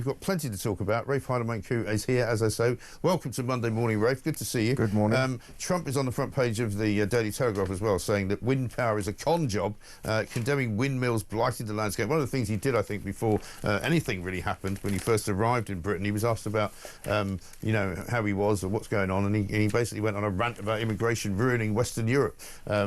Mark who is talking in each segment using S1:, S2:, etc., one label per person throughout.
S1: got plenty to talk about. Rafe Heydel-Mankoo is here, as I say. Welcome to Monday Morning, Rafe. Good to see you.
S2: Good morning.
S1: Trump is on the front page of the Daily Telegraph as well, saying that wind power is a con job, condemning windmills blighting the landscape. One of the things he did, I think, before anything really happened, when he first arrived in Britain, he was asked about, you know, how he was or what's going on, and he basically went on a rant about immigration ruining Western Europe,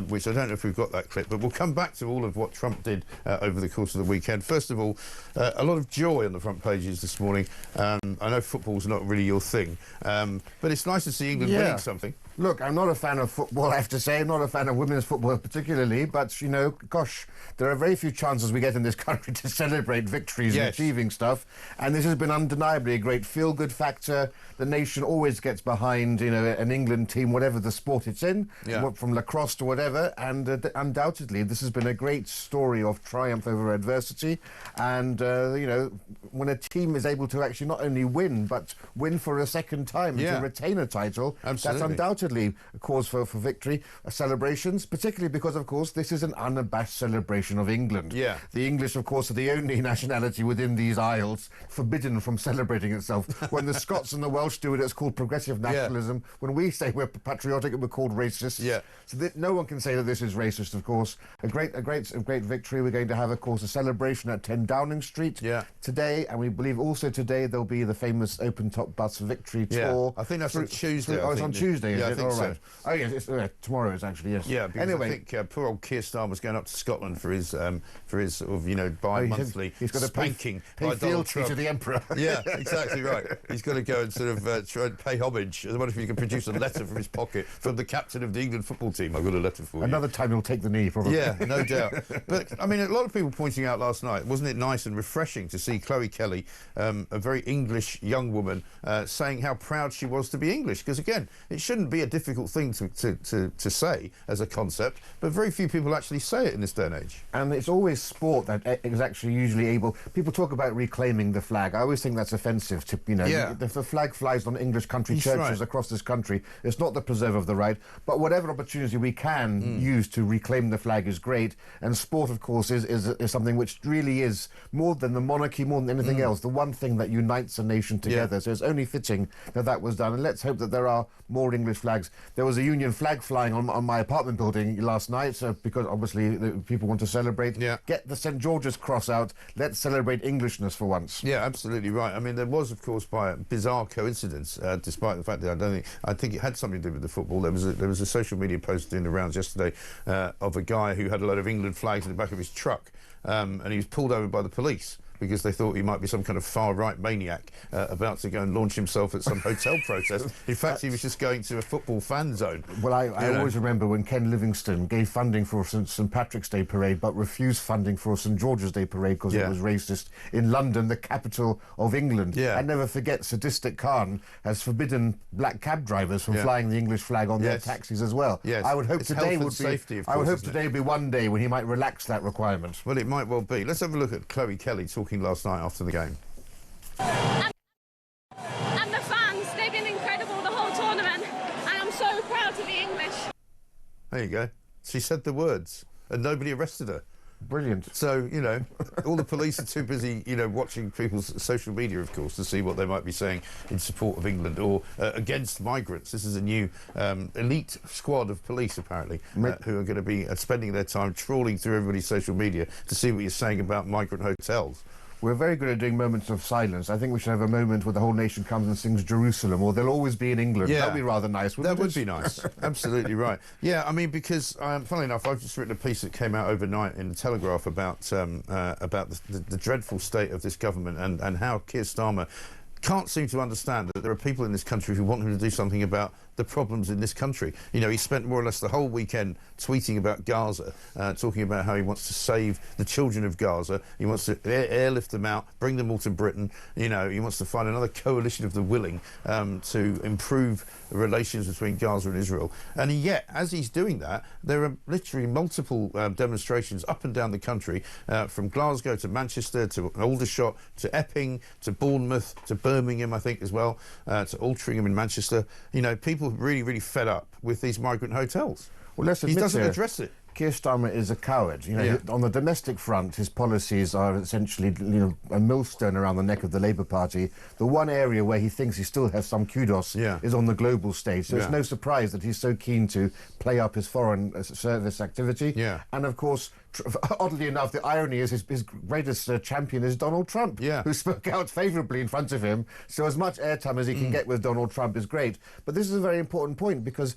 S1: which I don't know if we've got that clip, but we'll come back to all of what Trump did over the course of the weekend. First of all, a lot of joy on the front pages this morning. I know football's not really your thing, but it's nice to see England winning something.
S2: Look, I'm not a fan of football, I have to say. I'm not a fan of women's football particularly, but, you know, gosh, there are very few chances we get in this country to celebrate victories and achieving stuff, and this has been undeniably a great feel-good factor. The nation always gets behind, you know, an England team, whatever the sport it's in, from lacrosse to whatever, and undoubtedly this has been a great story of triumph over adversity, and, you know, when a team is able to actually not only win, but win for a second time and to retain a title, that's undoubtedly a cause for victory, celebrations, particularly because, of course, this is an unabashed celebration of England. The English, of course, are the only nationality within these isles forbidden from celebrating itself. When the Scots and the Welsh do it, it's called progressive nationalism. When we say we're patriotic, we're called racist. So no one can say that this is racist, of course. A great victory. We're going to have, of course, a celebration at 10 Downing Street today, and we believe also today there'll be the famous open-top bus victory tour.
S1: I think that's on Tuesday.
S2: Oh, it's on Tuesday, is it?
S1: I think so.
S2: Right. Oh, yes, it's, tomorrow is actually, yes.
S1: Yeah, because
S2: anyway,
S1: I think poor old Keir Starmer was going up to Scotland for his sort of, you know, bi-monthly
S2: he's got to
S1: spanking
S2: pay
S1: by Donald Trump.
S2: to the Emperor.
S1: Yeah, exactly right. He's got to go and sort of try and pay homage. I wonder if he can produce a letter from his pocket from the captain of the England football team. I've got a letter for you.
S2: Another time he'll take the knee, probably.
S1: Yeah, no doubt. But, I mean, a lot of people pointing out last night, wasn't it nice and refreshing to see Chloe Kelly, a very English young woman, saying how proud she was to be English? Because, again, it shouldn't be a difficult thing to say as a concept, but very few people actually say it in this day and age.
S2: And it's always sport that is actually usually able... People talk about reclaiming the flag. I always think that's offensive to, you know, if the flag flies on English country churches across this country, it's not the preserve of the right, but whatever opportunity we can use to reclaim the flag is great, and sport, of course, is something which really is, more than the monarchy, more than anything else, the one thing that unites a nation together. So it's only fitting that that was done, and let's hope that there are more English flags. There was a Union flag flying on my apartment building last night, because obviously people want to celebrate. Get the St George's Cross out. Let's celebrate Englishness for once.
S1: Yeah, absolutely right. I mean, there was, of course, by a bizarre coincidence, despite the fact that I think it had something to do with the football. There was a social media post doing the rounds yesterday of a guy who had a load of England flags in the back of his truck, and he was pulled over by the police because they thought he might be some kind of far-right maniac about to go and launch himself at some hotel protest. In fact, he was just going to a football fan zone.
S2: Well, I always remember when Ken Livingstone gave funding for St Patrick's Day parade but refused funding for St George's Day parade because it was racist in London, the capital of England. I never forget Sadistic Khan has forbidden black cab drivers from flying the English flag on their taxis as well. I would hope today would be... I would hope today would be one day when he might relax that requirement.
S1: Well, it might well be. Let's have a look at Chloe Kelly talking last night after the game.
S3: And the fans, they've been incredible the whole tournament, and I'm so proud to be English.
S1: There you go. She said the words, and nobody arrested her.
S2: Brilliant.
S1: So, you know, all the police are too busy, you know, watching people's social media, of course, to see what they might be saying in support of England or against migrants. This is a new elite squad of police, apparently, who are going to be spending their time trawling through everybody's social media to see what you're saying about migrant hotels.
S2: We're very good at doing moments of silence. I think we should have a moment where the whole nation comes and sings Jerusalem, or They'll Always Be in England. That'd be rather nice, wouldn't it?
S1: That would be nice. Absolutely right. Yeah, I mean, because, funnily enough, I've just written a piece that came out overnight in the Telegraph about the dreadful state of this government and how Keir Starmer can't seem to understand that there are people in this country who want him to do something about the problems in this country. You know, he spent more or less the whole weekend tweeting about Gaza, talking about how he wants to save the children of Gaza. He wants to airlift them out, bring them all to Britain. You know, he wants to find another coalition of the willing to improve relations between Gaza and Israel. And yet, as he's doing that, there are literally multiple demonstrations up and down the country, from Glasgow to Manchester to Aldershot to Epping to Bournemouth to Birmingham, I think, as well, to Altrincham in Manchester. You know, people really, really fed up with these migrant hotels.
S2: Well, let's admit
S1: he doesn't address it.
S2: Keir Starmer is a coward. On the domestic front, his policies are essentially, a millstone around the neck of the Labour Party. The one area where he thinks he still has some kudos is on the global stage. So it's no surprise that he's so keen to play up his foreign service activity. And of course, oddly enough, the irony is his greatest champion is Donald Trump, who spoke out favourably in front of him. So as much airtime as he can get with Donald Trump is great. But this is a very important point, because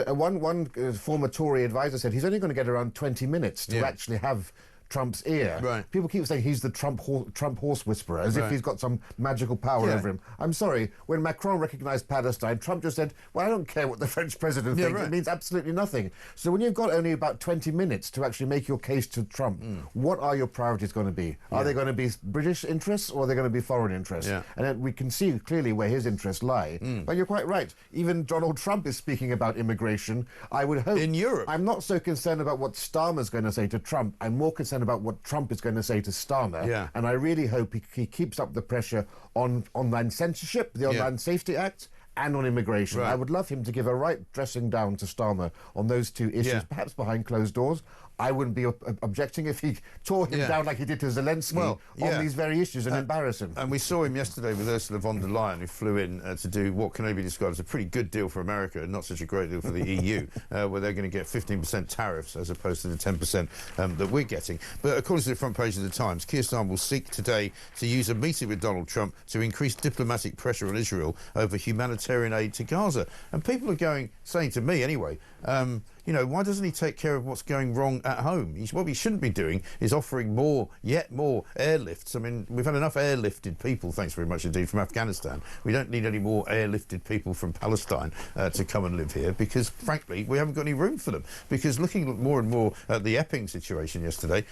S2: one former Tory advisor said he's only going to get around 20 minutes to actually have Trump's ear. People keep saying he's the Trump horse whisperer, as if he's got some magical power over him. I'm sorry, when Macron recognised Palestine, Trump just said, well, I don't care what the French president thinks, it means absolutely nothing. So when you've got only about 20 minutes to actually make your case to Trump, what are your priorities going to be? Are they going to be British interests, or are they going to be foreign interests? And then we can see clearly where his interests lie. But you're quite right. Even Donald Trump is speaking about immigration. I would hope...
S1: In Europe.
S2: I'm not so concerned about what Starmer's going to say to Trump. I'm more concerned about what Trump is going to say to Starmer. And I really hope he keeps up the pressure on online censorship, the Online Safety Act, and on immigration. I would love him to give a right dressing down to Starmer on those two issues, perhaps behind closed doors. I wouldn't be objecting if he tore him down like he did to Zelensky on these very issues and embarrass him.
S1: And we saw him yesterday with Ursula von der Leyen, who flew in to do what can only be described as a pretty good deal for America, and not such a great deal for the EU, where they're going to get 15% tariffs as opposed to the 10% that we're getting. But according to the front page of the Times, Keir Starmer will seek today to use a meeting with Donald Trump to increase diplomatic pressure on Israel over humanitarian aid to Gaza. And people are saying to me anyway, why doesn't he take care of what's going wrong at home? What he shouldn't be doing is offering yet more airlifts. I mean, we've had enough airlifted people, thanks very much indeed, from Afghanistan. We don't need any more airlifted people from Palestine to come and live here, because, frankly, we haven't got any room for them. Because looking more and more at the Epping situation yesterday,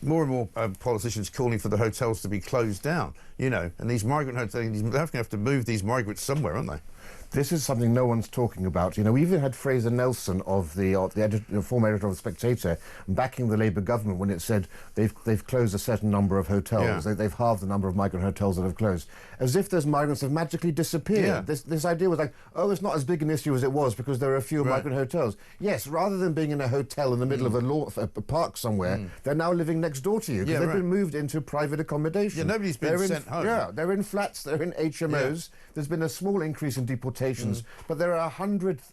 S1: more and more politicians calling for the hotels to be closed down, and these migrant hotels, they're going to have to move these migrants somewhere, aren't they?
S2: This is something no one's talking about. We even had Fraser Nelson of the former editor of The Spectator backing the Labour government when it said they've closed a certain number of hotels. They've halved the number of migrant hotels that have closed, as if those migrants have magically disappeared. This idea was like, oh, it's not as big an issue as it was because there are fewer migrant hotels. Yes, rather than being in a hotel in the middle of a park somewhere, they're now living next door to you because they've been moved into private accommodation.
S1: Nobody's been sent home.
S2: They're in flats, they're in HMOs. There's been a small increase in deportations, but there are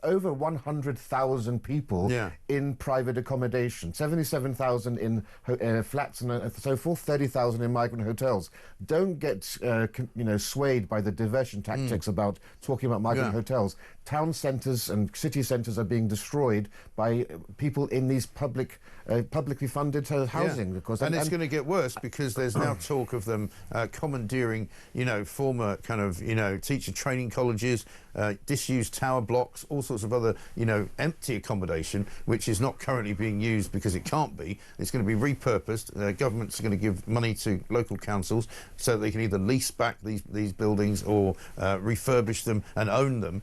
S2: over 100,000 people in private accommodation, 77,000 in flats and so forth, 30,000 in migrant hotels. Don't get swayed by the diversion tactics about talking about migrant hotels. Town centres and city centres are being destroyed by people in these publicly funded housing. Of course.
S1: And it's going to get worse because there's now talk of them commandeering, former kind of, teacher training colleges, disused tower blocks, all sorts of other, empty accommodation, which is not currently being used because it can't be. It's going to be repurposed. Governments are going to give money to local councils so they can either lease back these buildings or refurbish them and own them.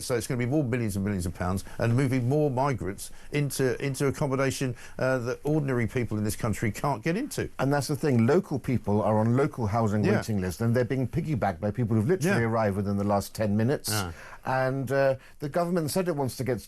S1: So it's going to be more millions and millions of pounds, and moving more migrants into accommodation that ordinary people in this country can't get into.
S2: And that's the thing. Local people are on local housing waiting lists, and they're being piggybacked by people who've literally arrived within the last 10 minutes. And the government said it wants to get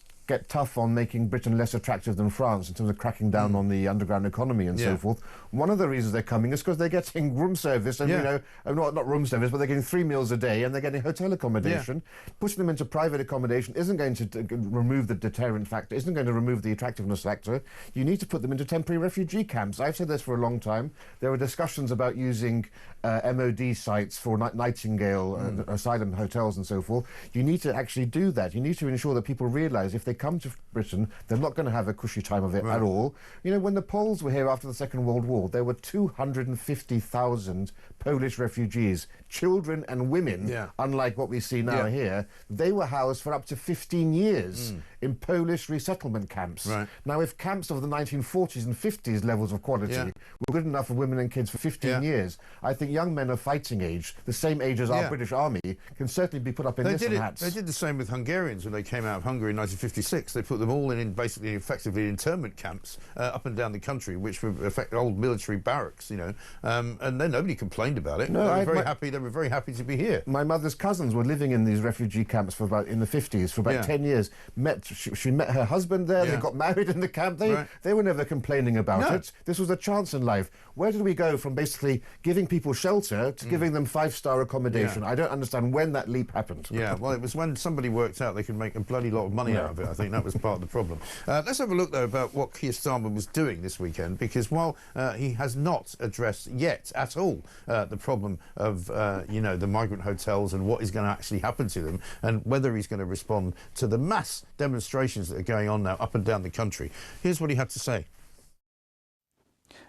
S2: tough on making Britain less attractive than France in terms of cracking down on the underground economy and so forth. One of the reasons they're coming is because they're getting room service, and not room service, but they're getting 3 meals a day, and they're getting hotel accommodation. Pushing them into private accommodation isn't going to remove the deterrent factor, isn't going to remove the attractiveness factor. You need to put them into temporary refugee camps. I've said this for a long time. There were discussions about using MOD sites for Nightingale asylum hotels and so forth. You need to actually do that. You need to ensure that people realise if they come to Britain, they're not going to have a cushy time of it at all. When the Poles were here after the Second World War, there were 250,000 Polish refugees, children and women, unlike what we see now here. They were housed for up to 15 years in Polish resettlement camps. Now, if camps of the 1940s and 50s levels of quality were good enough for women and kids for 15 years, I think young men of fighting age, the same age as our British Army, can certainly be put up in Nissan hats.
S1: They did the same with Hungarians when they came out of Hungary in 1956. They put them all in basically effectively internment camps up and down the country, which were old military barracks, and then nobody complained about it.
S2: No,
S1: they were very happy to be here.
S2: My mother's cousins were living in these refugee camps in the 50s for about 10 years, met she met her husband there. They got married in the camp. They were never complaining about it. This was a chance in life. Where did we go from basically giving people shelter to giving them 5-star accommodation? I don't understand when that leap happened.
S1: Yeah, well, it was when somebody worked out they could make a bloody lot of money out of it. I think that was part of the problem. Let's have a look, though, about what Keir Starmer was doing this weekend, because while he has not addressed yet at all the problem of, the migrant hotels and what is going to actually happen to them, and whether he's going to respond to the mass demonstrations that are going on now up and down the country, here's what he had to say.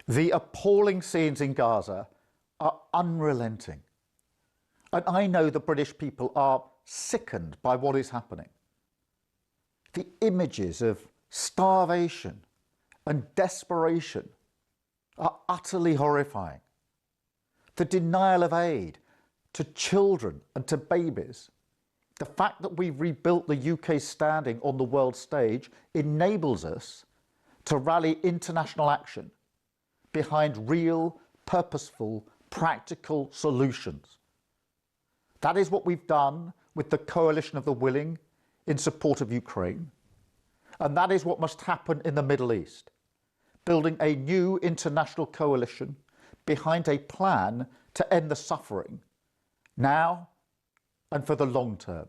S4: The appalling scenes in Gaza are unrelenting. And I know the British people are sickened by what is happening. The images of starvation and desperation are utterly horrifying. The denial of aid to children and to babies. The fact that we've rebuilt the UK standing on the world stage enables us to rally international action behind real, purposeful, practical solutions. That is what we've done with the Coalition of the Willing in support of Ukraine. And that is what must happen in the Middle East, building a new international coalition behind a plan to end the suffering, now and for the long term.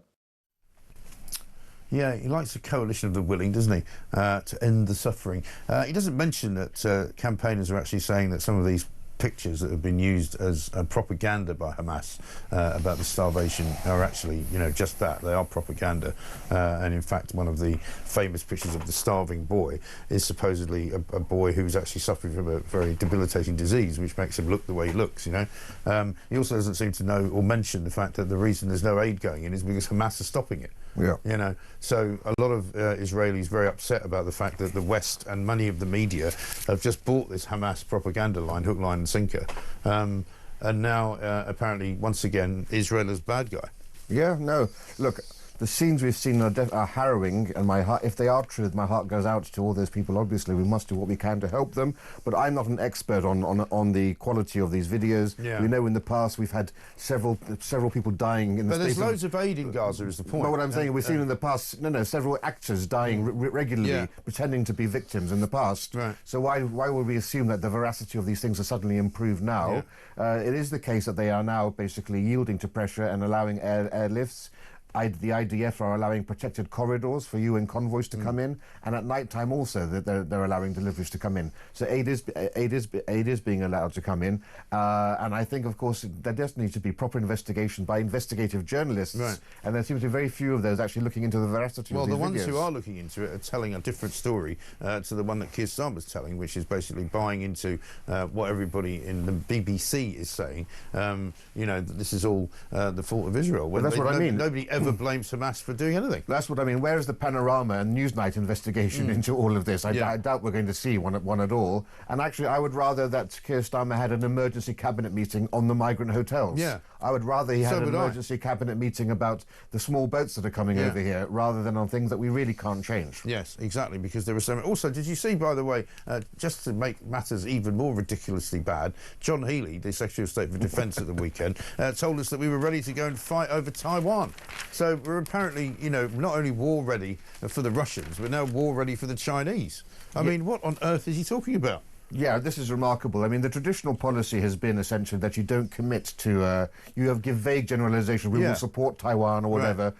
S1: Yeah, he likes the coalition of the willing, doesn't he, to end the suffering. He doesn't mention that campaigners are actually saying that some of these pictures that have been used as propaganda by Hamas about the starvation are actually, just that. They are propaganda. And in fact, one of the famous pictures of the starving boy is supposedly a boy who's actually suffering from a very debilitating disease, which makes him look the way he looks, He also doesn't seem to know or mention the fact that the reason there's no aid going in is because Hamas are stopping it.
S2: Yeah.
S1: So a lot of Israelis very upset about the fact that the West and many of the media have just bought this Hamas propaganda line, hook, line and sinker. And now, apparently, once again, Israel is bad guy.
S2: Yeah, no. Look, the scenes we've seen are harrowing, and my heart, if they are true, my heart goes out to all those people. Obviously, we must do what we can to help them, but I'm not an expert on the quality of these videos.
S1: Yeah.
S2: We know in the past we've had several people dying in the
S1: But there's loads of aid in Gaza, is the point.
S2: But what I'm saying, we've seen in the past, several actors dying regularly, pretending to be victims in the past.
S1: Right.
S2: So why would we assume that the veracity of these things are suddenly improved now? Yeah. It is the case that they are now basically yielding to pressure and allowing airlifts. The IDF are allowing protected corridors for UN convoys to come in, and at night time also that they're allowing deliveries to come in. So aid is being allowed to come in, and I think, of course, there does need to be proper investigation by investigative journalists, and there seems to be very few of those actually looking into the veracity of these videos.
S1: Well, the ones who are looking into it are telling a different story to the one that Keir Starmer's telling, which is basically buying into what everybody in the BBC is saying, that this is all the fault of Israel.
S2: Well, that's what I mean.
S1: Nobody ever blames Hamas for doing anything.
S2: That's what I mean. Where is the Panorama and Newsnight investigation into all of this? I doubt we're going to see one at all. And actually, I would rather that Keir Starmer had an emergency cabinet meeting on the migrant hotels.
S1: Yeah.
S2: I would rather he had an emergency cabinet meeting about the small boats that are coming over here, rather than on things that we really can't change.
S1: Yes, exactly, because there were so many. Also, did you see, by the way, just to make matters even more ridiculously bad, John Healey, the Secretary of State for Defence at the weekend, told us that we were ready to go and fight over Taiwan. So we're apparently, not only war ready for the Russians, we're now war ready for the Chinese. I mean, what on earth is he talking about?
S2: Yeah, this is remarkable. I mean, the traditional policy has been essentially that you don't commit to, give vague generalizations. We will support Taiwan or whatever.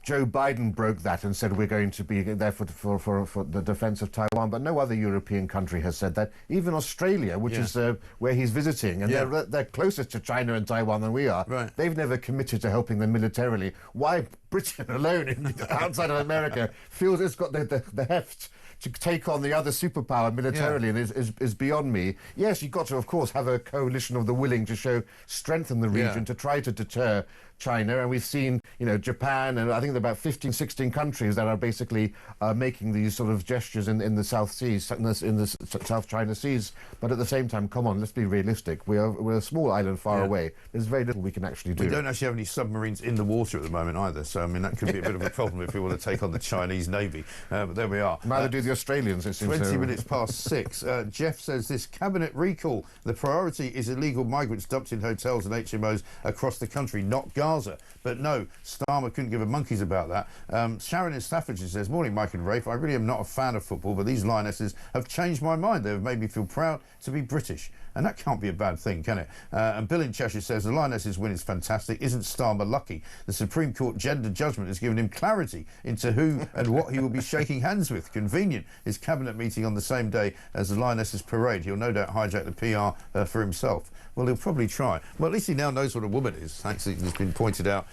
S2: Joe Biden broke that and said we're going to be there for the defence of Taiwan, but no other European country has said that. Even Australia, which is where he's visiting, and they're closer to China and Taiwan than we are. Right. They've never committed to helping them militarily. Why Britain alone, outside of America, feels it's got the heft to take on the other superpower militarily and is beyond me. Yes, you've got to, of course, have a coalition of the willing to show strength in the region to try to deter China, and we've seen, Japan, and I think there are about 15, 16 countries that are basically making these sort of gestures in the South Seas, in the South China Seas. But at the same time, come on, let's be realistic. We're a small island far away. There's very little we can actually do.
S1: We don't actually have any submarines in the water at the moment either, so I mean, that could be a bit of a problem if we want to take on the Chinese Navy. But there we are.
S2: Neither do the Australians, it seems.
S1: 20 minutes past 6. Jeff says this cabinet recall. The priority is illegal migrants dumped in hotels and HMOs across the country, not Gaza. But no, Starmer couldn't give a monkeys about that. Sharon in Staffordshire says, morning, Mike and Rafe. I really am not a fan of football, but these Lionesses have changed my mind. They have made me feel proud to be British. And that can't be a bad thing, can it? And Bill in Cheshire says, the Lionesses win is fantastic. Isn't Starmer lucky? The Supreme Court gender judgment has given him clarity into who and what he will be shaking hands with. Convenient. His cabinet meeting on the same day as the Lionesses parade. He'll no doubt hijack the PR for himself. Well, he'll probably try. Well, at least he now knows what a woman is. Thanks, it's been pointed out,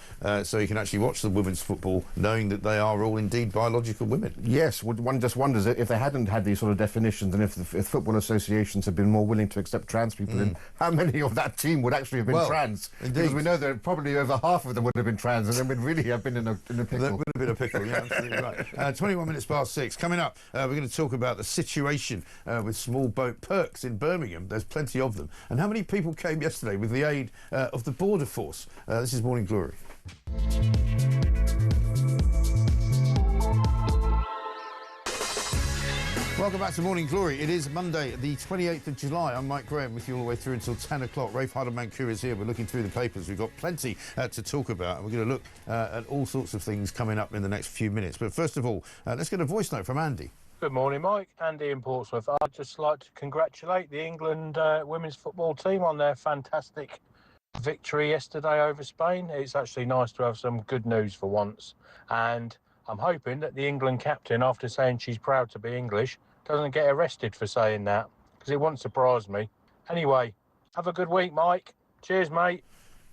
S1: so he can actually watch the women's football knowing that they are all indeed biological women.
S2: Yes, one just wonders if they hadn't had these sort of definitions and if football associations had been more willing to accept trans people in, how many of that team would actually have been trans?
S1: Indeed.
S2: Because we know that probably over half of them would have been trans, and then we'd really have been in a pickle.
S1: That would have been a pickle, yeah, absolutely right. 21 minutes past 6. Coming up, we're going to talk about the situation with small boat perks in Birmingham. There's plenty of them. And how many people came yesterday with the aid of the Border Force? This is Morning Glory. Welcome back to Morning Glory. It is Monday, the 28th of July. I'm Mike Graham with you all the way through until 10 o'clock. Rafe Heydel-Mankoo is here. We're looking through the papers. We've got plenty to talk about. And we're going to look at all sorts of things coming up in the next few minutes. But first of all, let's get a voice note from Andy.
S5: Good morning, Mike. Andy in Portsmouth. I'd just like to congratulate the England women's football team on their fantastic victory yesterday over Spain. It's actually nice to have some good news for once. And I'm hoping that the England captain, after saying she's proud to be English, doesn't get arrested for saying that, because it won't surprise me. Anyway, have a good week, Mike. Cheers, mate.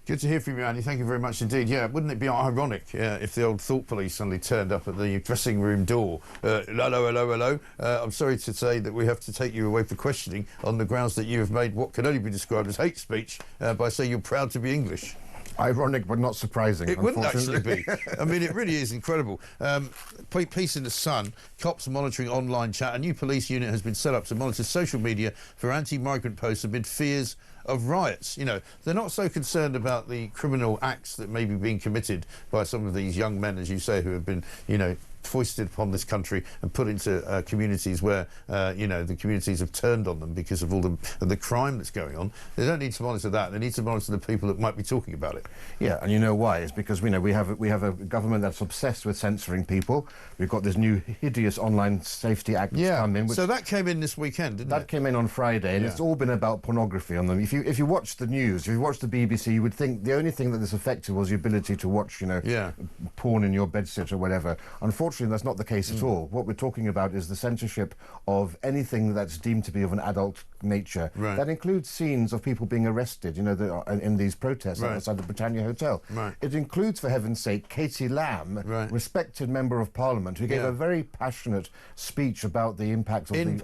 S1: Good to hear from you, Andy. Thank you very much indeed. Yeah, wouldn't it be ironic if the old thought police suddenly turned up at the dressing room door? Hello, hello, hello. I'm sorry to say that we have to take you away for questioning on the grounds that you have made what can only be described as hate speech by saying you're proud to be English.
S2: Ironic, but not surprising.
S1: It wouldn't actually be. I mean, it really is incredible. Piece in the Sun, cops monitoring online chat. A new police unit has been set up to monitor social media for anti-migrant posts amid fears of riots. You know, they're not so concerned about the criminal acts that may be being committed by some of these young men, as you say, who have been, you know, foisted upon this country and put into communities where, you know, the communities have turned on them because of all the crime that's going on. They don't need to monitor that. They need to monitor the people that might be talking about it.
S2: Yeah, and you know why? It's because we have a government that's obsessed with censoring people. We've got this new hideous online safety act that's come in.
S1: So that came in this weekend, didn't it?
S2: That came in on Friday, and it's all been about pornography on them. If you watch the news, if you watch the BBC, you would think the only thing that this affected was the ability to watch, you know, porn in your bedsit or whatever. Unfortunately, that's not the case at all. What we're talking about is the censorship of anything that's deemed to be of an adult nature.
S1: Right.
S2: That includes scenes of people being arrested, you know, in these protests outside the Britannia Hotel.
S1: Right.
S2: It includes, for heaven's sake, Katie Lamb, respected member of Parliament, who gave a very passionate speech about the impact of
S1: in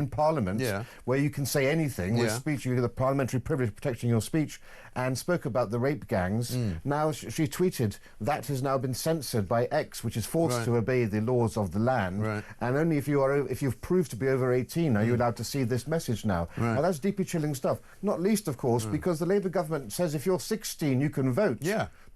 S1: Parliament,
S2: where you can say anything with speech. You get the parliamentary privilege protecting your speech, and spoke about the rape gangs. Now she tweeted that has now been censored by X, which is forced to obey the laws of the land, and only if you've proved to be over 18 are you allowed to see this message now. Now that's deeply chilling stuff, not least of course because the Labour government says if you're 16 you can vote.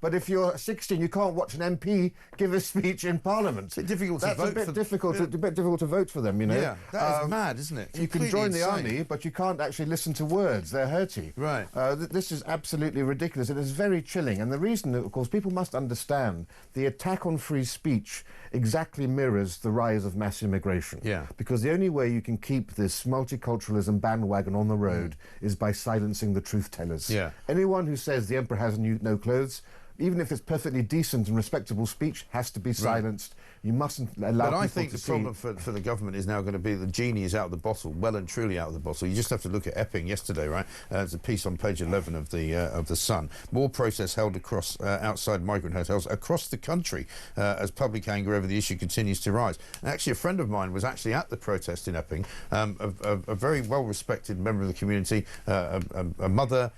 S2: But if you're 16, you can't watch an MP give a speech in Parliament.
S1: It's a bit difficult to vote.
S2: That's a bit difficult to vote for them, you know.
S1: Yeah, that is mad, isn't it?
S2: You can join the army, but you can't actually listen to words. They're hurty.
S1: Right.
S2: This is absolutely ridiculous. It is very chilling. And the reason, of course, people must understand the attack on free speech exactly mirrors the rise of mass immigration.
S1: Yeah.
S2: Because the only way you can keep this multiculturalism bandwagon on the road is by silencing the truth tellers.
S1: Yeah.
S2: Anyone who says the emperor has no clothes, even if it's perfectly decent and respectable speech, has to be silenced. You mustn't allow people to see.
S1: But I think the problem for the government is now going to be the genie is out of the bottle, well and truly out of the bottle. You just have to look at Epping yesterday, right? There's a piece on page 11 of the Sun. More protests held across outside migrant hotels across the country as public anger over the issue continues to rise. And actually, a friend of mine was actually at the protest in Epping, a very well-respected member of the community, a mother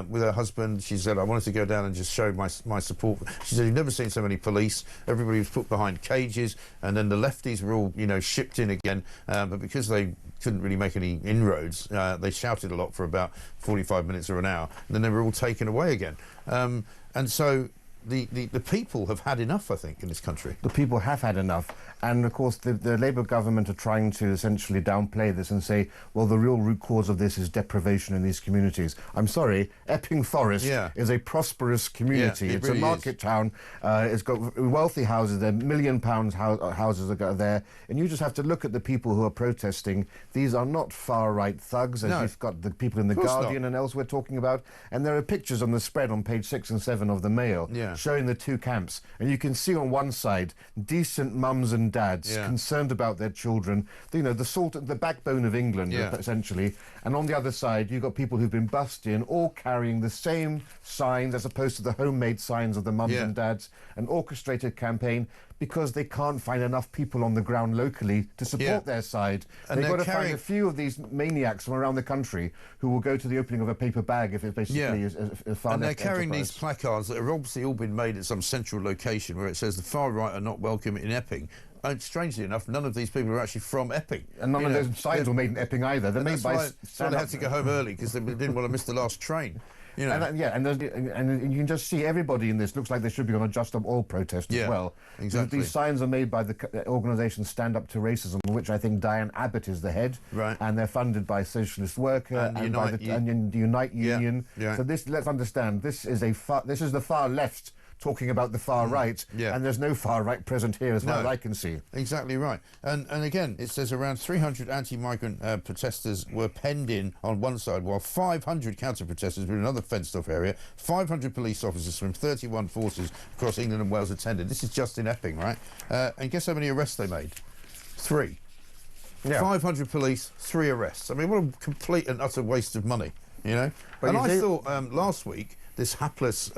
S1: with her husband. She said, I wanted to go down and just show my support. She said, you've never seen so many police. Everybody was put behind cages, and then the lefties were all, you know, shipped in again. But because they couldn't really make any inroads, they shouted a lot for about 45 minutes or an hour, and then they were all taken away again. And so the people have had enough, I think, in this country.
S2: The people have had enough. And, of course, the Labour government are trying to essentially downplay this and say, well, the real root cause of this is deprivation in these communities. I'm sorry, Epping Forest is a prosperous community.
S1: Yeah,
S2: it's really a market town. It's got wealthy houses there, £1 million houses are there. And you just have to look at the people who are protesting. These are not far-right thugs, as you've got the people in The Guardian and elsewhere talking about. And there are pictures on the spread on page 6 and 7 of the Mail showing the two camps. And you can see on one side decent mums and dads concerned about their children, you know, the backbone of England, essentially. And on the other side, you've got people who've been bussed in, all carrying the same signs as opposed to the homemade signs of the mums and dads, an orchestrated campaign, because they can't find enough people on the ground locally to support their side. And they've got to find a few of these maniacs from around the country who will go to the opening of a paper bag if it's basically a far
S1: And they're carrying
S2: enterprise.
S1: these placards that have obviously all been made at some central location where it says the far right are not welcome in Epping. And strangely enough, none of these people are actually from Epping.
S2: And none of those signs were made in Epping either. They're made by...
S1: So they had to go home early because they didn't want to miss the last train. You know.
S2: And you can just see everybody in this looks like they should be on a Just Stop Oil protest as well.
S1: Exactly.
S2: These signs are made by the organisation Stand Up to Racism, which I think Diane Abbott is the head.
S1: Right.
S2: And they're funded by Socialist Worker and by the Unite Union.
S1: Yeah.
S2: So this, let's understand, this is the far left talking about the far right, and there's no far right present here as far as I can see.
S1: Exactly right. And again, it says around 300 anti-migrant protesters were penned in on one side, while 500 counter-protesters were in another fenced-off area. 500 police officers from 31 forces across England and Wales attended. This is just in Epping, right? And guess how many arrests they made? 3. 500 police, 3 arrests. I mean, what a complete and utter waste of money, you know? But I thought last week, this hapless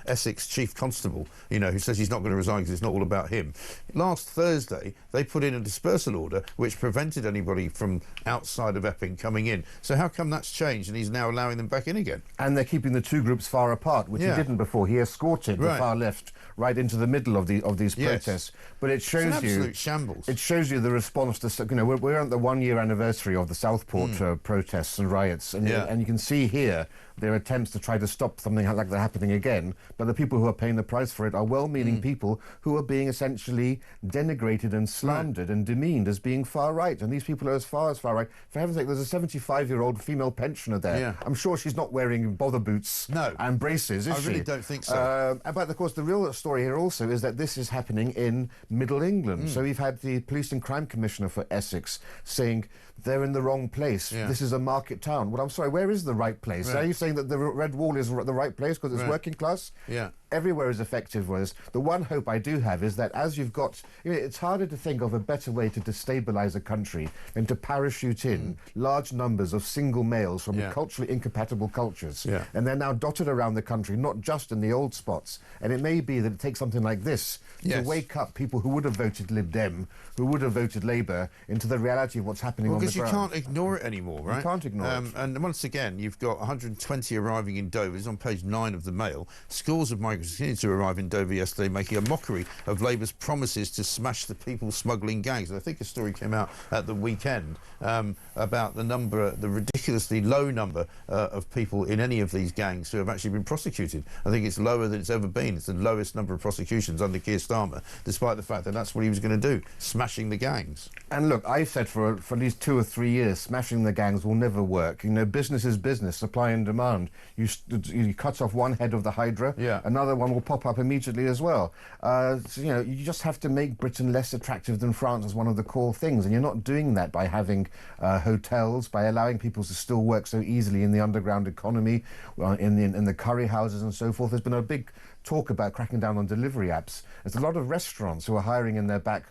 S1: Essex chief constable, you know, who says he's not going to resign because it's not all about him. Last Thursday, they put in a dispersal order which prevented anybody from outside of Epping coming in. So how come that's changed and he's now allowing them back in again?
S2: And they're keeping the two groups far apart, which he didn't before. He escorted the far left right into the middle of these protests. But it shows
S1: it's an absolute shambles.
S2: It shows you the response to, you know, we're at the 1-year anniversary of the Southport protests and riots, and you can see here their attempts to try to stop something like that happening again. But the people who are paying the price for it are well-meaning people who are being essentially denigrated and slandered and demeaned as being far right. And these people are as far right. For heaven's sake, there's a 75-year-old female pensioner there. Yeah. I'm sure she's not wearing bother boots and braces, is she?
S1: I really don't think so.
S2: But of course, the real story here also is that this is happening in Middle England. So we've had the Police and Crime Commissioner for Essex saying they're in the wrong place. This is a market town. Well, I'm sorry, where is the right place? Are you saying that the Red Wall is the right place because it's working class?
S1: Yeah.
S2: Everywhere is effective. Whereas the one hope I do have is that as you've got, you know, it's harder to think of a better way to destabilise a country than to parachute in large numbers of single males from culturally incompatible cultures. And they're now dotted around the country, not just in the old spots. And it may be that it takes something like this to wake up people who would have voted Lib Dem, who would have voted Labour, into the reality of what's happening on the ground.
S1: Because you can't ignore it anymore, right?
S2: You can't ignore it.
S1: And once again, you've got 120 arriving in Dover. It's on page 9 of the Mail. Scores of migrants continued to arrive in Dover yesterday, making a mockery of Labour's promises to smash the people smuggling gangs. And I think a story came out at the weekend about the ridiculously low number of people in any of these gangs who have actually been prosecuted. I think it's lower than it's ever been. It's the lowest number of prosecutions under Keir Starmer, despite the fact that that's what he was going to do, smashing the gangs.
S2: And look, I've said for at least 2 or 3 years, smashing the gangs will never work. You know, business is business, supply and demand. You cut off one head of the Hydra, another one will pop up immediately as well. So, you know, you just have to make Britain less attractive than France as one of the core things, and you're not doing that by having hotels, by allowing people to still work so easily in the underground economy, in the curry houses and so forth. There's been a big talk about cracking down on delivery apps. There's a lot of restaurants who are hiring in their back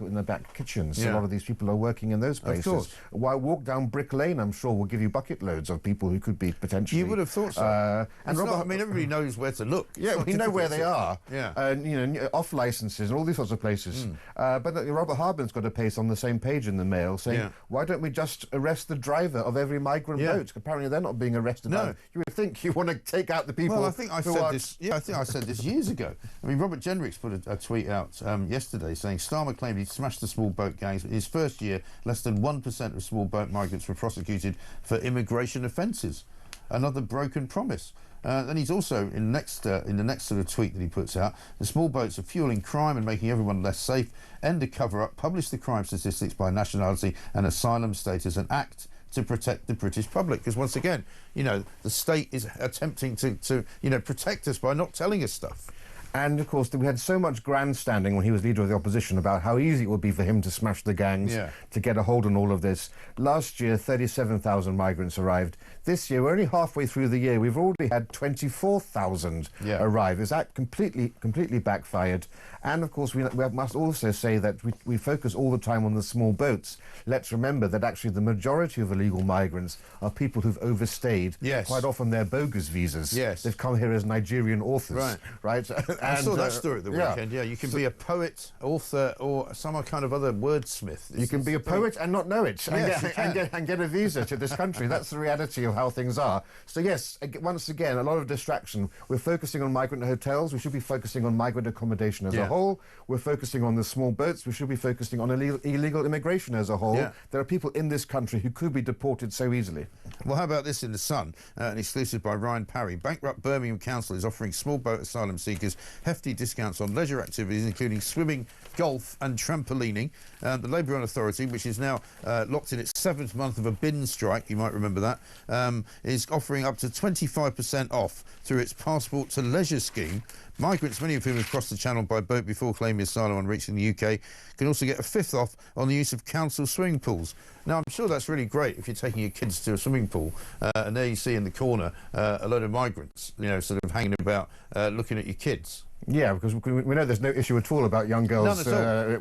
S2: kitchens. A lot of these people are working in those places.
S1: Of course.
S2: While walk down Brick Lane, I'm sure, will give you bucket loads of people who could be potentially...
S1: You would have thought so.
S2: And
S1: Robert, I mean, everybody knows where to look.
S2: Yeah, we know where they are.
S1: Yeah.
S2: And, you know, off licenses and all these sorts of places. But Robert Hardman's got a piece on the same page in the Mail saying, why don't we just arrest the driver of every migrant boat? Apparently they're not being arrested.
S1: No.
S2: You would think you want to take out the people.
S1: Well, I think I said this. Yeah, I think I said this years ago. I mean, Robert Jenrick's put a tweet out yesterday saying Starmer claimed he smashed the small boat gangs. In his first year, less than 1% of small boat migrants were prosecuted for immigration offences. Another broken promise. And he's also, in the next sort of tweet that he puts out, the small boats are fueling crime and making everyone less safe. End a cover-up, publish the crime statistics by nationality and asylum status, and act to protect the British public. Because once again, you know, the state is attempting to you know, protect us by not telling us stuff.
S2: And, of course, we had so much grandstanding when he was leader of the opposition about how easy it would be for him to smash the gangs, to get a hold on all of this. Last year, 37,000 migrants arrived. This year, we're only halfway through the year. We've already had 24,000 arrive. Is that completely backfired? And, of course, we must also say that we focus all the time on the small boats. Let's remember that actually the majority of illegal migrants are people who've overstayed. Quite often they're bogus visas. They've come here as Nigerian authors. Right?
S1: I saw that story at the weekend. You can be a poet, author, or some kind of other wordsmith.
S2: You can be a poet and not know it, and get a visa to this country. That's the reality of how things are. So yes, once again, a lot of distraction. We're focusing on migrant hotels. We should be focusing on migrant accommodation as a whole. We're focusing on the small boats. We should be focusing on illegal immigration as a whole. There are people in this country who could be deported so easily.
S1: Well, how about this in The Sun? An exclusive by Ryan Parry. Bankrupt Birmingham Council is offering small boat asylum seekers hefty discounts on leisure activities, including swimming, golf and trampolining. The Labour Authority, which is now locked in its 7th month of a bin strike, you might remember that, is offering up to 25% off through its Passport to Leisure scheme. Migrants, many of whom have crossed the Channel by boat before claiming asylum on reaching the UK, can also get a 5th off on the use of council swimming pools. Now, I'm sure that's really great if you're taking your kids to a swimming pool, and there you see in the corner a load of migrants, you know, sort of hanging about looking at your kids.
S2: Yeah, because we know there's no issue at all about young girls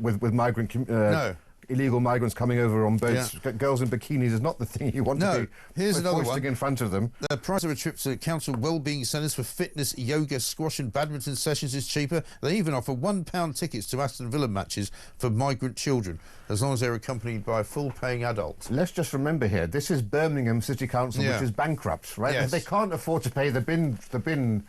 S2: with migrant illegal migrants coming over on boats. Girls in bikinis is not the thing you want to be hoisting in front of them.
S1: The price of a trip to council wellbeing centres for fitness, yoga, squash and badminton sessions is cheaper. They even offer £1 tickets to Aston Villa matches for migrant children, as long as they're accompanied by a full-paying adult.
S2: Let's just remember here, this is Birmingham City Council, which is bankrupt, right? They can't afford to pay the bin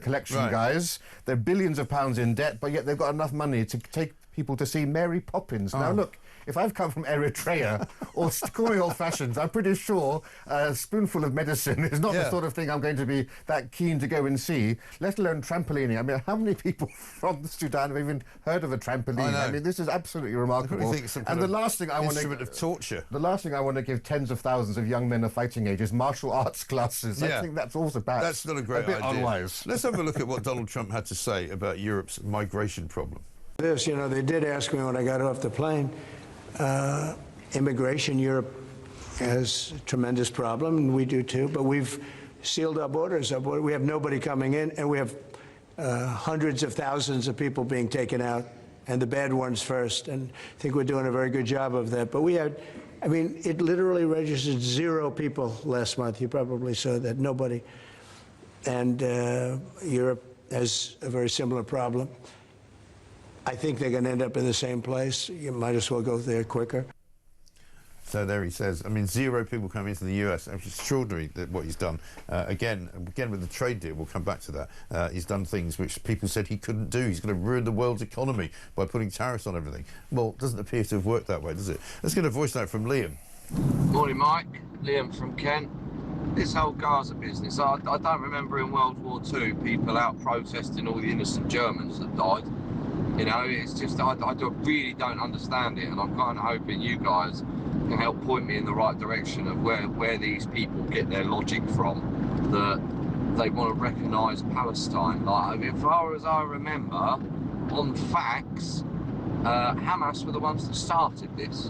S2: collection guys. They're billions of pounds in debt, but yet they've got enough money to take people to see Mary Poppins. Now, look, if I've come from Eritrea, or call me old-fashioned, I'm pretty sure a spoonful of medicine is not the sort of thing I'm going to be that keen to go and see, let alone trampolining. I mean, how many people from Sudan have even heard of a trampoline? I mean, this is absolutely remarkable.
S1: And the last thing I want to... of torture.
S2: The last thing I want to give tens of thousands of young men of fighting age is martial arts classes. I think that's also bad.
S1: That's not a great idea.
S2: Unwise.
S1: Let's have a look at what Donald Trump had to say about Europe's migration problem.
S6: This, you know, they did ask me when I got off the plane, immigration, Europe has a tremendous problem, and we do too, but we've sealed our borders. We have nobody coming in, and we have hundreds of thousands of people being taken out, and the bad ones first, and I think we're doing a very good job of that. But we had, I mean, it literally registered 0 people last month. You probably saw that, nobody. And Europe has a very similar problem. I think they're going to end up in the same place. You might as well go there quicker.
S1: So there he says, I mean, 0 people coming into the US. It's extraordinary that what he's done. Again, with the trade deal, we'll come back to that. He's done things which people said he couldn't do. He's going to ruin the world's economy by putting tariffs on everything. Well, it doesn't appear to have worked that way, does it? Let's get a voice note from Liam.
S7: Morning, Mike. Liam from Kent. This whole Gaza business, I don't remember in World War II people out protesting all the innocent Germans that died. You know, it's just, I really don't understand it, and I'm kind of hoping you guys can help point me in the right direction of where these people get their logic from, that they want to recognise Palestine. Like, I mean, as far as I remember, on facts, Hamas were the ones that started this.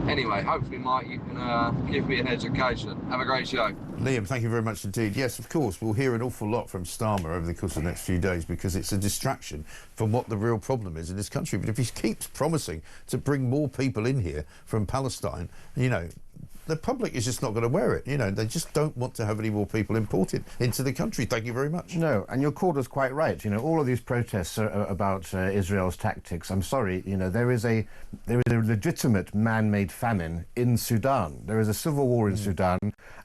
S7: Anyway, hopefully, Mike, you can give me an education. Have a great show.
S1: Liam, thank you very much indeed. Yes, of course, we'll hear an awful lot from Starmer over the course of the next few days, because it's a distraction from what the real problem is in this country. But if he keeps promising to bring more people in here from Palestine, you know, the public is just not going to wear it. You know, they just don't want to have any more people imported into the country. Thank you very much.
S2: No, and your caller's quite right. You know, all of these protests are about Israel's tactics. I'm sorry, you know, there is a legitimate man-made famine in Sudan. There is a civil war in Sudan,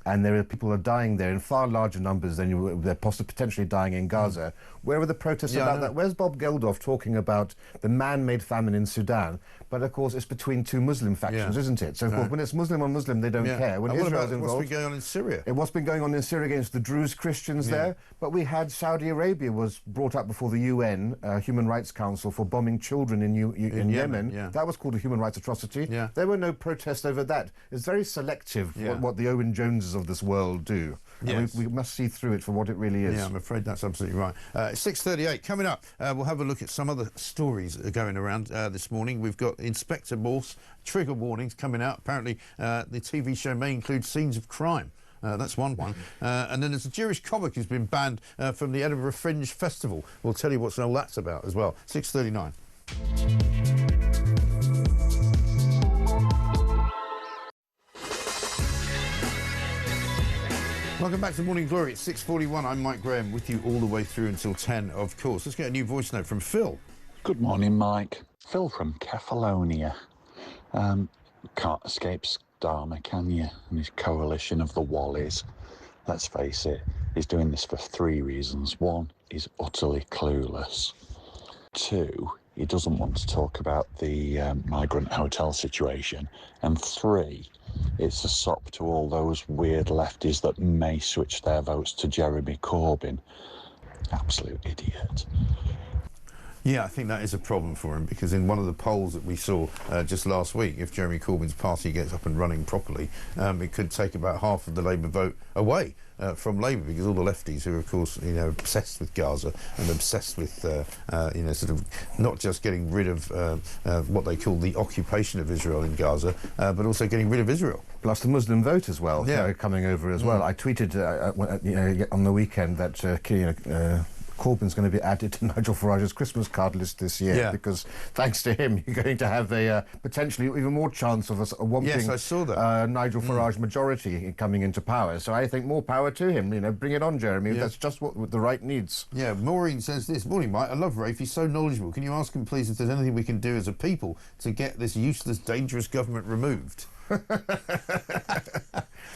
S2: and there are people who are dying there in far larger numbers than they're potentially dying in Gaza. Where are the protests about that? Where's Bob Geldof talking about the man-made famine in Sudan? But of course, it's between two Muslim factions, isn't it? So of course, when it's Muslim on Muslim, they don't care. When Israel's involved,
S1: what's been going on in Syria?
S2: What's been going on in Syria against the Druze Christians there? But we had Saudi Arabia was brought up before the UN Human Rights Council for bombing children in Yemen. That was called a human rights atrocity. There were no protests over that. It's very selective what the Owen Joneses of this world do.
S1: Yes.
S2: We must see through it for what it really is.
S1: Yeah, I'm afraid that's absolutely right. 6:38 coming up. We'll have a look at some other stories going around this morning. We've got Inspector Morse trigger warnings coming out. Apparently, the TV show may include scenes of crime. That's one. And then there's a Jewish comic who's been banned from the Edinburgh Fringe Festival. We'll tell you what all that's about as well. 6:39. Welcome back to Morning Glory. It's 6:41. I'm Mike Graham with you all the way through until 10, of course. Let's get a new voice note from Phil.
S8: Good morning, Mike. Phil from Kefalonia. Can't escape Starmer, can you? And his coalition of the Wallies. Let's face it, he's doing this for 3 reasons. 1, he's utterly clueless. 2, he doesn't want to talk about the migrant hotel situation. And 3, it's a sop to all those weird lefties that may switch their votes to Jeremy Corbyn. Absolute idiot.
S1: Yeah, I think that is a problem for him, because in one of the polls that we saw just last week, if Jeremy Corbyn's party gets up and running properly, it could take about half of the Labour vote away from Labour, because all the lefties who are, of course, obsessed with Gaza and obsessed with, sort of not just getting rid of what they call the occupation of Israel in Gaza, but also getting rid of Israel.
S2: Plus the Muslim vote as well, coming over as well. I tweeted on the weekend that Corbyn's going to be added to Nigel Farage's Christmas card list this year, because thanks to him, you're going to have a potentially even more chance of a whomping Nigel Farage majority coming into power. So I think more power to him. Bring it on, Jeremy. That's just what the right needs.
S1: Yeah, Maureen says this. Morning, Mike. I love Rafe. He's so knowledgeable. Can you ask him, please, if there's anything we can do as a people to get this useless, dangerous government removed?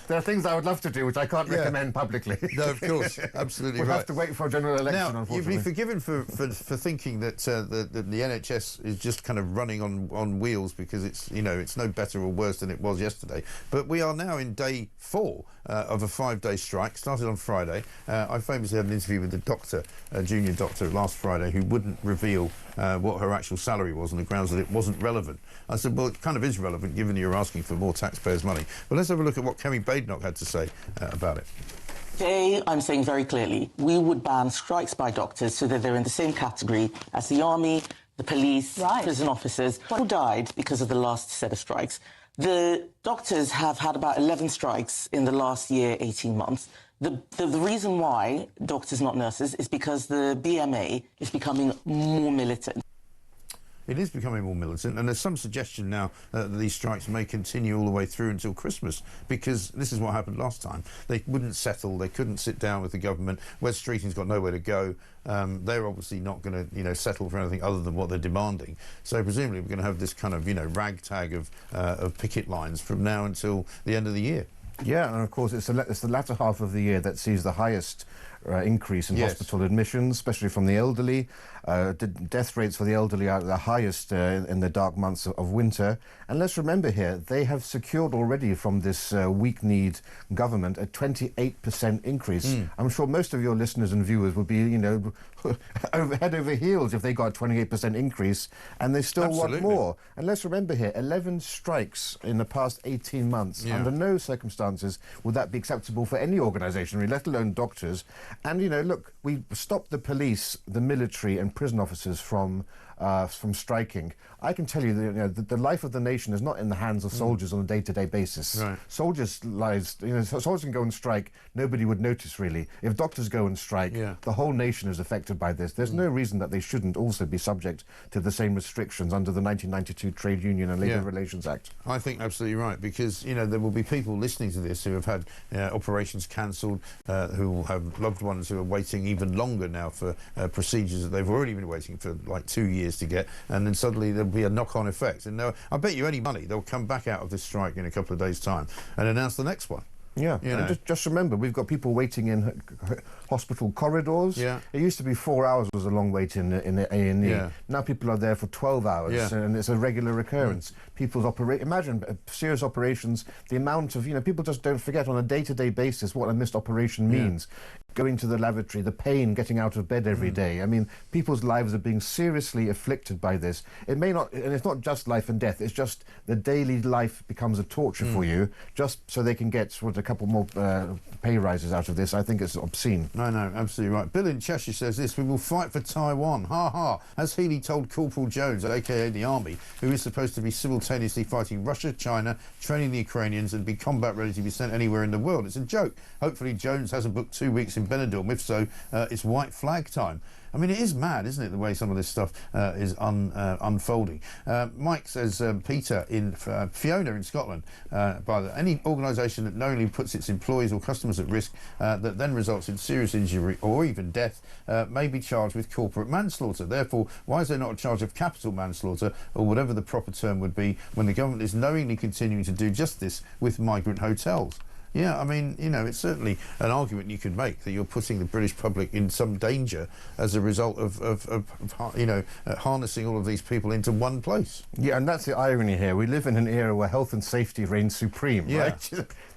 S2: There are things I would love to do which I can't recommend publicly.
S1: No, of course, absolutely
S2: we'll
S1: right.
S2: have to wait for a general election,
S1: now,
S2: unfortunately.
S1: You'd be forgiven for thinking that the NHS is just kind of running on wheels because it's it's no better or worse than it was yesterday. But we are now in day 4 of a 5-day strike. Started on Friday. I famously had an interview with the doctor, a junior doctor, last Friday, who wouldn't reveal what her actual salary was on the grounds that it wasn't relevant. I said, well, it kind of is relevant given you're asking for more taxpayers' money. But let's have a look at what Kemi Badenoch had to say about it.
S9: Today, I'm saying very clearly, we would ban strikes by doctors so that they're in the same category as the army, the police, prison officers who died because of the last set of strikes. The doctors have had about 11 strikes in the last year, 18 months. The reason why doctors, not nurses, is because the BMA is becoming more militant.
S1: It is becoming more militant, and there's some suggestion now that these strikes may continue all the way through until Christmas, because this is what happened last time. They wouldn't settle, they couldn't sit down with the government. Wes Streeting's got nowhere to go. They're obviously not going to, settle for anything other than what they're demanding. So presumably we're going to have this kind of, ragtag of picket lines from now until the end of the year.
S2: Yeah, and of course it's the latter half of the year that sees the highest increase in hospital admissions, especially from the elderly. Death rates for the elderly are the highest in the dark months of winter. And let's remember here, they have secured already from this weak-kneed government a 28% increase. I'm sure most of your listeners and viewers would be, head over heels if they got a 28% increase, and they still want more. And let's remember here, 11 strikes in the past 18 months. Under no circumstances would that be acceptable for any organisation, really, let alone doctors. And, look, we stopped the police, the military and prison officers from striking. I can tell you that the life of the nation is not in the hands of soldiers on a day-to-day basis. Soldiers' lives, soldiers can go and strike, nobody would notice really. If doctors go and strike, the whole nation is affected by this. There's no reason that they shouldn't also be subject to the same restrictions under the 1992 Trade Union and Labour Relations Act.
S1: I think absolutely right, because there will be people listening to this who have had operations cancelled, who will have loved ones who are waiting even longer now for procedures that they've already been waiting for like 2 years to get, and then suddenly there'll be a knock-on effect. And I bet you any money they'll come back out of this strike in a couple of days' time and announce the next one.
S2: Yeah,
S1: You know?
S2: just remember, we've got people waiting in hospital corridors.
S1: Yeah.
S2: It used to be 4 hours was a long wait in the A&E.
S1: Yeah.
S2: Now people are there for 12 hours,
S1: Yeah.
S2: and it's a regular recurrence. People's imagine serious operations, the amount of, people just don't forget on a day-to-day basis what a missed operation means. Going to the lavatory, the pain, getting out of bed every day. I mean, people's lives are being seriously afflicted by this. It may not, and it's not just life and death, it's just the daily life becomes a torture for you, just so they can get a couple more pay rises out of this. I think it's obscene.
S1: No, absolutely right. Bill in Cheshire says this: we will fight for Taiwan. Ha ha. As Healy told Corporal Jones, aka the army, who is supposed to be simultaneously fighting Russia, China, training the Ukrainians and be combat ready to be sent anywhere in the world. It's a joke. Hopefully Jones hasn't booked 2 weeks in Benidorm. If so, it's white flag time. I mean, it is mad, isn't it, the way some of this stuff is unfolding. Mike says, Peter in Fiona in Scotland, any organisation that knowingly puts its employees or customers at risk that then results in serious injury or even death may be charged with corporate manslaughter. Therefore, why is there not a charge of capital manslaughter or whatever the proper term would be when the government is knowingly continuing to do just this with migrant hotels? Yeah, I mean, it's certainly an argument you could make that you're putting the British public in some danger as a result of harnessing all of these people into one place.
S2: Yeah, and that's the irony here. We live in an era where health and safety reign supreme, right?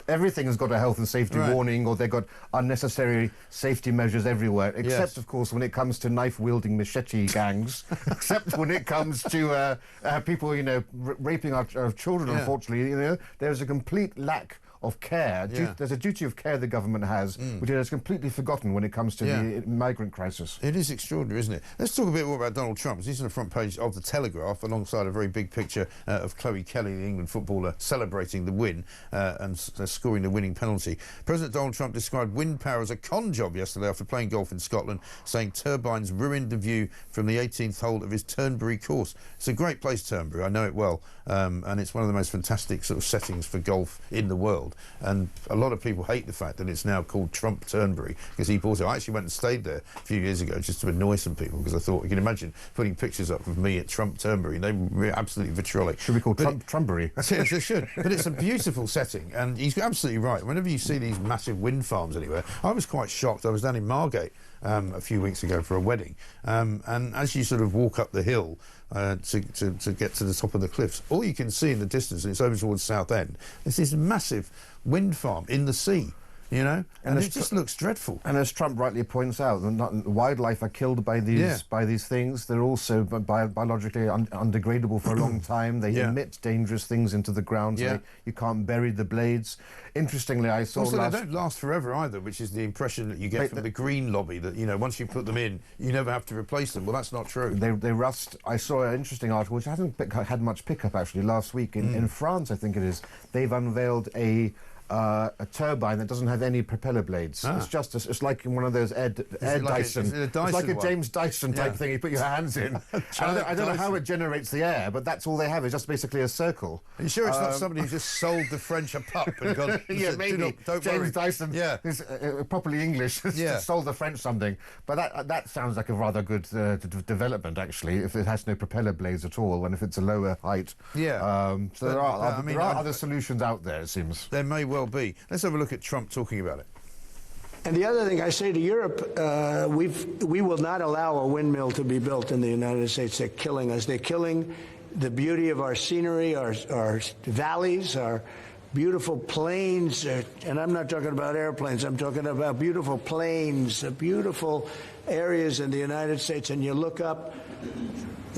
S2: Everything has got a health and safety warning, or they've got unnecessary safety measures everywhere, except, of course, when it comes to knife-wielding machete gangs, except when it comes to people, raping our children, unfortunately. There's a complete lack of care. There's a duty of care the government has, which it has completely forgotten when it comes to the migrant crisis.
S1: It is extraordinary, isn't it? Let's talk a bit more about Donald Trump. He's on the front page of the Telegraph alongside a very big picture of Chloe Kelly, the England footballer, celebrating the win and scoring the winning penalty. President Donald Trump described wind power as a con job yesterday after playing golf in Scotland, saying turbines ruined the view from the 18th hole of his Turnberry course. It's a great place, Turnberry. I know it well, and it's one of the most fantastic sort of settings for golf in the world. And a lot of people hate the fact that it's now called Trump Turnberry because he bought it. I actually went and stayed there a few years ago just to annoy some people because I thought, you can imagine putting pictures up of me at Trump Turnberry. They were absolutely vitriolic.
S2: Should we call Trumberry?
S1: Yes, they should. But it's a beautiful setting, and he's absolutely right. Whenever you see these massive wind farms anywhere, I was quite shocked. I was down in Margate a few weeks ago for a wedding, and as you sort of walk up the hill to get to the top of the cliffs, all you can see in the distance, and it's over towards Southend, is this massive wind farm in the sea. And it just looks dreadful.
S2: And as Trump rightly points out, wildlife are killed by these things. They're also biologically undegradable for a long time. They emit dangerous things into the ground. So you can't bury the blades. Interestingly, I saw
S1: also they don't last forever either, which is the impression that you get from the Green lobby, that once you put them in, you never have to replace them. Well, that's not true.
S2: They rust. I saw an interesting article which hasn't had much pickup actually last week in France. I think it is. They've unveiled a turbine that doesn't have any propeller blades. It's like in one of those air Dyson. It's like a James Dyson type thing. You put your hands in. I don't know how it generates the air, but that's all they have. It's just basically a circle.
S1: Are you sure it's not somebody who just sold the French a pup and gone?
S2: Maybe.
S1: Don't
S2: James
S1: worry.
S2: Dyson is properly English. Sold the French something. But that sounds like a rather good development actually. If it has no propeller blades at all, and if it's a lower height. So there are other solutions out there. It seems
S1: there may well be. Let's have a look at Trump talking about it.
S6: And the other thing I say to Europe, we will not allow a windmill to be built in the United States. They're killing us. They're killing the beauty of our scenery, our valleys, our beautiful plains. And I'm not talking about airplanes. I'm talking about beautiful plains, beautiful areas in the United States. And you look up,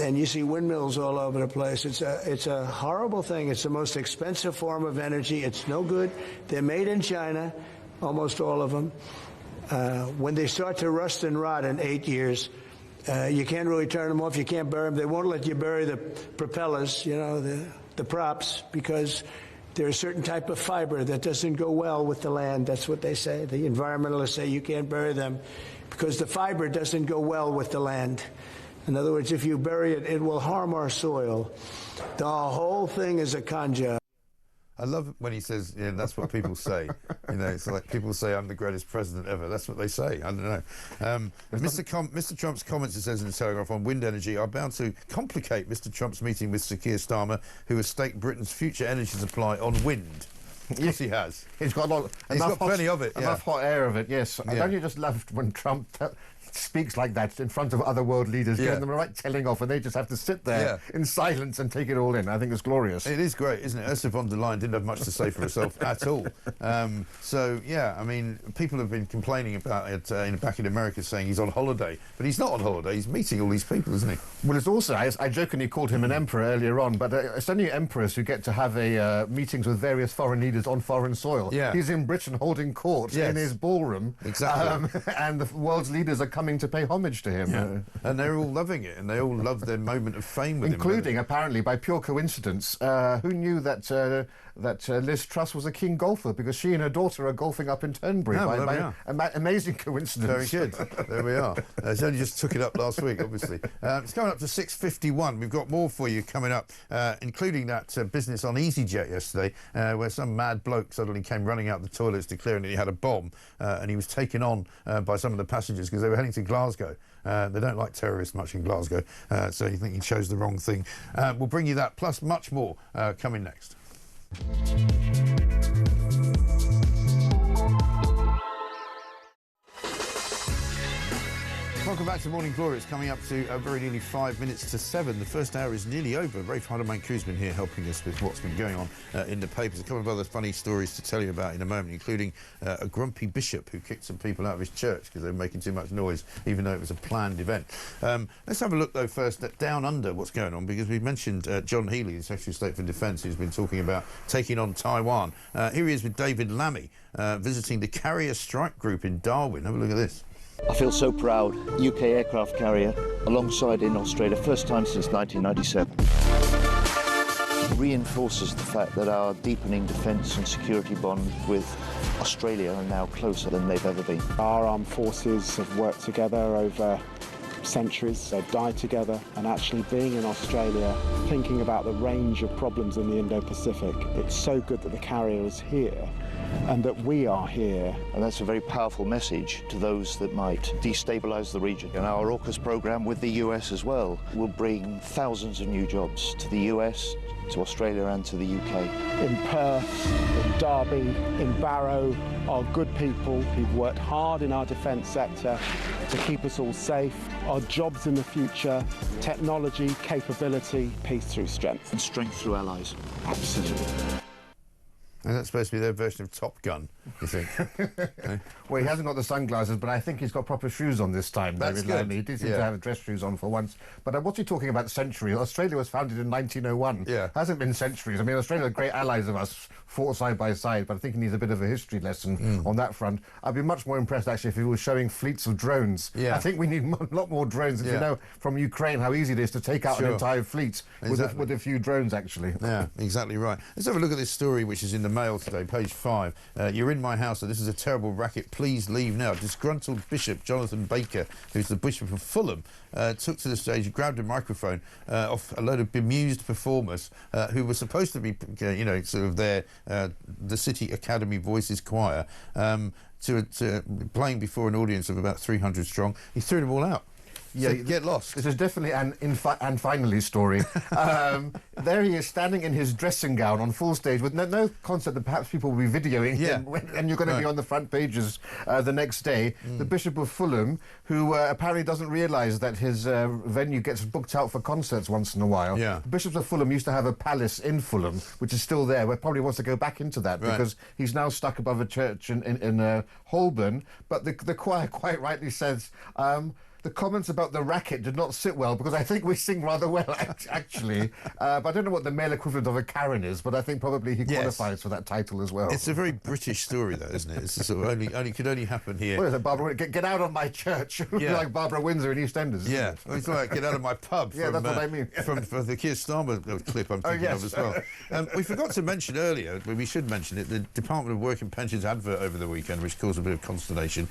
S6: and you see windmills all over the place. It's a horrible thing. It's the most expensive form of energy. It's no good. They're made in China, almost all of them. When they start to rust and rot in 8 years, you can't really turn them off. You can't bury them. They won't let you bury the propellers, the props, because there's a certain type of fiber that doesn't go well with the land. That's what they say. The environmentalists say you can't bury them because the fiber doesn't go well with the land. In other words, if you bury it, it will harm our soil. The whole thing is a con job.
S1: I love it when he says, that's what people say. It's like people say, I'm the greatest president ever. That's what they say. I don't know. Mr. Trump's comments, it says in the Telegraph, on wind energy are bound to complicate Mr. Trump's meeting with Sir Keir Starmer, who has staked Britain's future energy supply on wind. Yes, he has.
S2: He's got a lot.
S1: He's got plenty of it.
S2: Enough hot air of it. Yes.
S1: Yeah.
S2: Don't you just love when Trump speaks like that in front of other world leaders, giving them a right telling off, and they just have to sit there in silence and take it all in? I think it's glorious.
S1: It is great, isn't it? Ursula von der Leyen didn't have much to say for herself at all. So, yeah, I mean, people have been complaining about it back in America, saying he's on holiday. But he's not on holiday. He's meeting all these people, isn't he?
S2: Well, it's also, I jokingly called him an emperor earlier on, but it's only emperors who get to have meetings with various foreign leaders on foreign soil.
S1: Yeah.
S2: He's in Britain holding court in his ballroom.
S1: Exactly.
S2: And the world's leaders are coming to pay homage to him.
S1: Yeah. And they're all loving it, and they all love their moment of fame with him.
S2: Including, apparently, by pure coincidence, who knew that Liz Truss was a keen golfer, because she and her daughter are golfing up in Turnberry. Amazing coincidence.
S1: Very good. There we are. She only just took it up last week, obviously. It's coming up to 6:51. We've got more for you coming up, including that business on EasyJet yesterday, where some mad bloke suddenly came running out the toilets declaring that he had a bomb, and he was taken on by some of the passengers because they were heading to Glasgow. They don't like terrorists much in Glasgow, so you think he chose the wrong thing. We'll bring you that, plus much more, coming next. Welcome back to Morning Glory. It's coming up to very nearly 5 minutes to 7. The first hour is nearly over. Rafe Heydel-Mankoo's been here helping us with what's been going on in the papers. A couple of other funny stories to tell you about in a moment, including a grumpy bishop who kicked some people out of his church because they were making too much noise, even though it was a planned event. Let's have a look, though, first at down under what's going on, because we mentioned John Healey, the Secretary of State for Defence, who's been talking about taking on Taiwan. Here he is with David Lammy, visiting the Carrier Strike Group in Darwin. Have a look at this.
S10: I feel so proud. UK aircraft carrier alongside in Australia, first time since 1997. Reinforces the fact that our deepening defence and security bond with Australia are now closer than they've ever been.
S11: Our armed forces have worked together over centuries, they've died together, and actually being in Australia, thinking about the range of problems in the Indo-Pacific, it's so good that the carrier is here and that we are here.
S10: And that's a very powerful message to those that might destabilise the region. And our AUKUS programme with the US as well will bring thousands of new jobs to the US, to Australia and to the UK.
S11: In Perth, in Derby, in Barrow are good people who've worked hard in our defence sector to keep us all safe. Our jobs in the future, technology, capability, peace through strength.
S10: And strength through allies.
S11: Absolutely.
S1: And that's supposed to be their version of Top Gun, you think?
S2: Well, he hasn't got the sunglasses, but I think he's got proper shoes on this time,
S1: That's
S2: David Lammy. He did seem to have dress shoes on for once. But what's he talking about centuries? Australia was founded in 1901.
S1: Yeah.
S2: Hasn't been centuries. I mean, Australia are great allies of us, fought side by side, but I think he needs a bit of a history lesson on that front. I'd be much more impressed, actually, if he was showing fleets of drones.
S1: Yeah.
S2: I think we need a lot more drones. As you know from Ukraine how easy it is to take out an entire fleet with a few drones, actually.
S1: Yeah, exactly right. Let's have a look at this story, which is in the Mail today, page 5. You're in my house, so this is a terrible racket. Please leave now. Disgruntled Bishop Jonathan Baker, who's the Bishop of Fulham, took to the stage, grabbed a microphone off a load of bemused performers who were supposed to be, sort of the City Academy Voices Choir, to playing before an audience of about 300 strong. He threw them all out. Yeah, so get lost.
S2: This is definitely an and finally story. There he is, standing in his dressing gown on full stage with no concept that perhaps people will be videoing him, and you're going to be on the front pages the next day. The Bishop of Fulham, who apparently doesn't realise that his venue gets booked out for concerts once in a while.
S1: Yeah.
S2: The Bishops of Fulham used to have a palace in Fulham, which is still there, where probably wants to go back into that because he's now stuck above a church in Holborn. But the choir quite rightly says... the comments about the racket did not sit well, because I think we sing rather well, actually. But I don't know what the male equivalent of a Karen is, but I think probably he qualifies for that title as well.
S1: It's a very British story, though, isn't it? It's a sort of could only happen here.
S2: What is it, Barbara? Get out of my church, like Barbara Windsor in EastEnders.
S1: Yeah, it's like get out of my pub.
S2: Yeah, that's what I mean.
S1: From the Keir Starmer clip I'm thinking of as well. We forgot to mention earlier, but we should mention it, the Department of Work and Pensions advert over the weekend, which caused a bit of consternation,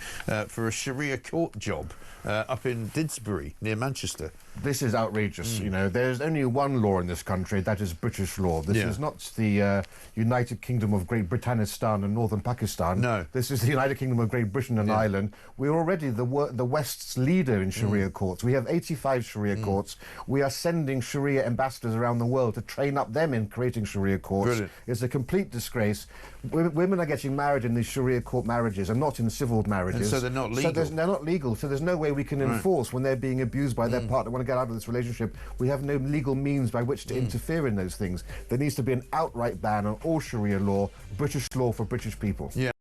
S1: for a Sharia court job up up in Didsbury, near Manchester.
S2: This is outrageous. You know, there's only one law in this country, that is British law. This is not the United Kingdom of Great Britannistan and Northern Pakistan.
S1: No.
S2: This is the United Kingdom of Great Britain and Ireland. We're already the West's leader in Sharia courts. We have 85 Sharia courts. We are sending Sharia ambassadors around the world to train up them in creating Sharia courts.
S1: Brilliant.
S2: It's a complete disgrace. Women are getting married in these Sharia court marriages and not in civil marriages.
S1: And so they're not legal.
S2: They're not legal, so there's no way we can enforce when they're being abused by their partner, want to get out of this relationship. We have no legal means by which to interfere in those things. There needs to be an outright ban on all Sharia law, British law for British people.
S1: Yeah.